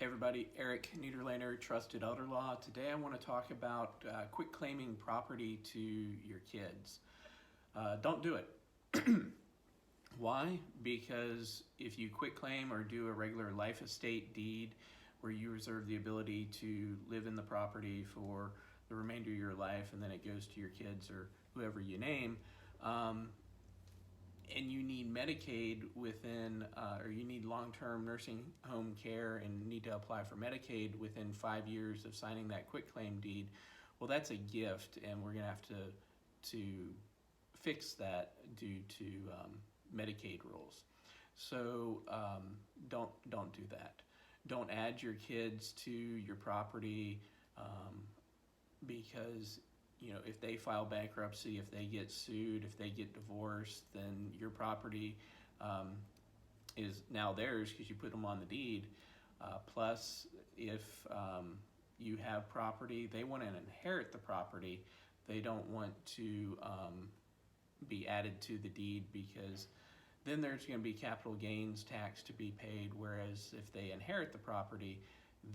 Hey everybody, Erich, Niederlehner, Trusted Elder Law. Today I want to talk about quit claiming property to your kids. Don't do it. Why? Because if you quit claim or do a regular life estate deed where you reserve the ability to live in the property for the remainder of your life and then it goes to your kids or whoever you name, and you need Medicaid within, or you need long-term nursing home care and need to apply for Medicaid within 5 years of signing that quitclaim deed, well, that's a gift, and we're gonna have to fix that due to Medicaid rules. So don't do that. Don't add your kids to your property because if they file bankruptcy, if they get sued, if they get divorced, then your property is now theirs because you put them on the deed. Plus, if you have property, they want to inherit the property. They don't want to be added to the deed because then there's going to be capital gains tax to be paid, whereas if they inherit the property,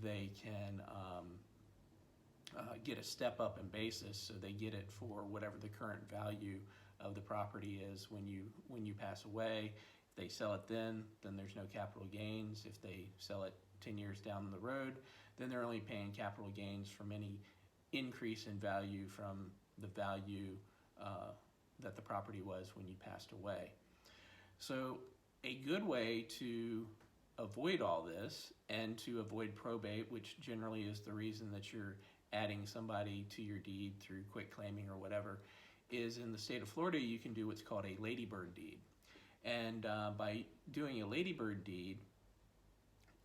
they can get a step up in basis, so they get it for whatever the current value of the property is when you pass away. If they sell it then there's no capital gains. If they sell it 10 years down the road, then they're only paying capital gains from any increase in value from the value that the property was when you passed away. So a good way to avoid all this and to avoid probate, which generally is the reason that you're adding somebody to your deed through quit claiming or whatever, is in the state of Florida you can do what's called a Ladybird Deed. And by doing a Ladybird Deed,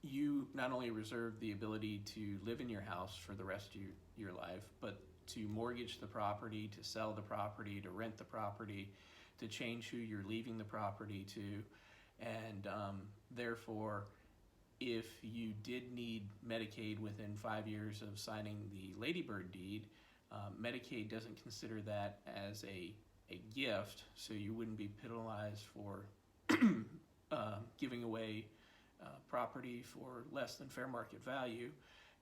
you not only reserve the ability to live in your house for the rest of your life, but to mortgage the property, to sell the property, to rent the property, to change who you're leaving the property to, and therefore, if you did need Medicaid within 5 years of signing the Ladybird Deed, Medicaid doesn't consider that as a gift, so you wouldn't be penalized for giving away property for less than fair market value,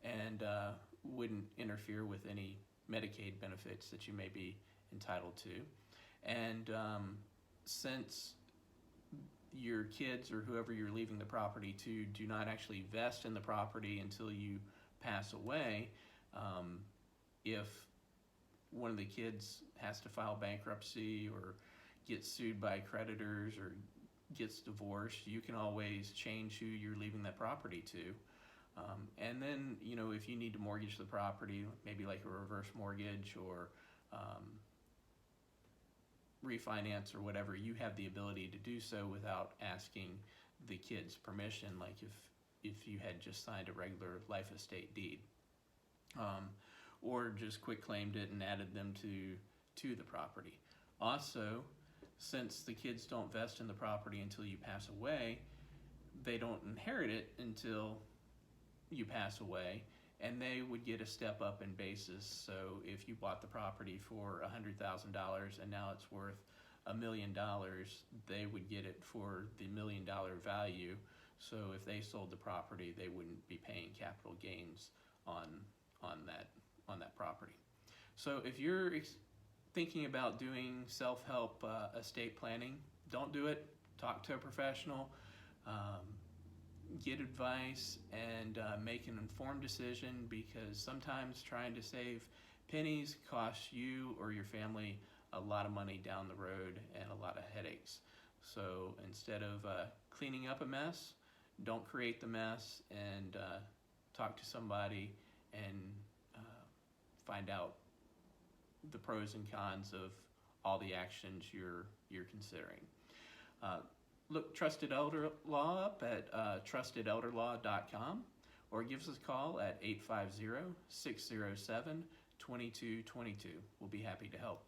and wouldn't interfere with any Medicaid benefits that you may be entitled to. And since your kids or whoever you're leaving the property to do not actually vest in the property until you pass away, if one of the kids has to file bankruptcy or gets sued by creditors or gets divorced, you can always change who you're leaving that property to. And then, if you need to mortgage the property, maybe like a reverse mortgage or refinance or whatever, you have the ability to do so without asking the kids permission, like if you had just signed a regular life estate deed, or just quit claimed it and added them to the property. Also, since the kids don't vest in the property until you pass away, they don't inherit it until you pass away, and they would get a step up in basis. So if you bought the property for $100,000 and now it's worth $1 million, they would get it for the $1 million value. So if they sold the property, they wouldn't be paying capital gains on that property. So if you're thinking about doing self-help estate planning, don't do it. Talk to a professional. Get advice and make an informed decision, because sometimes trying to save pennies costs you or your family a lot of money down the road and a lot of headaches. So instead of cleaning up a mess, don't create the mess, and talk to somebody and find out the pros and cons of all the actions you're considering. Look Trusted Elder Law up at trustedelderlaw.com, or give us a call at 850-607-2222. We'll be happy to help.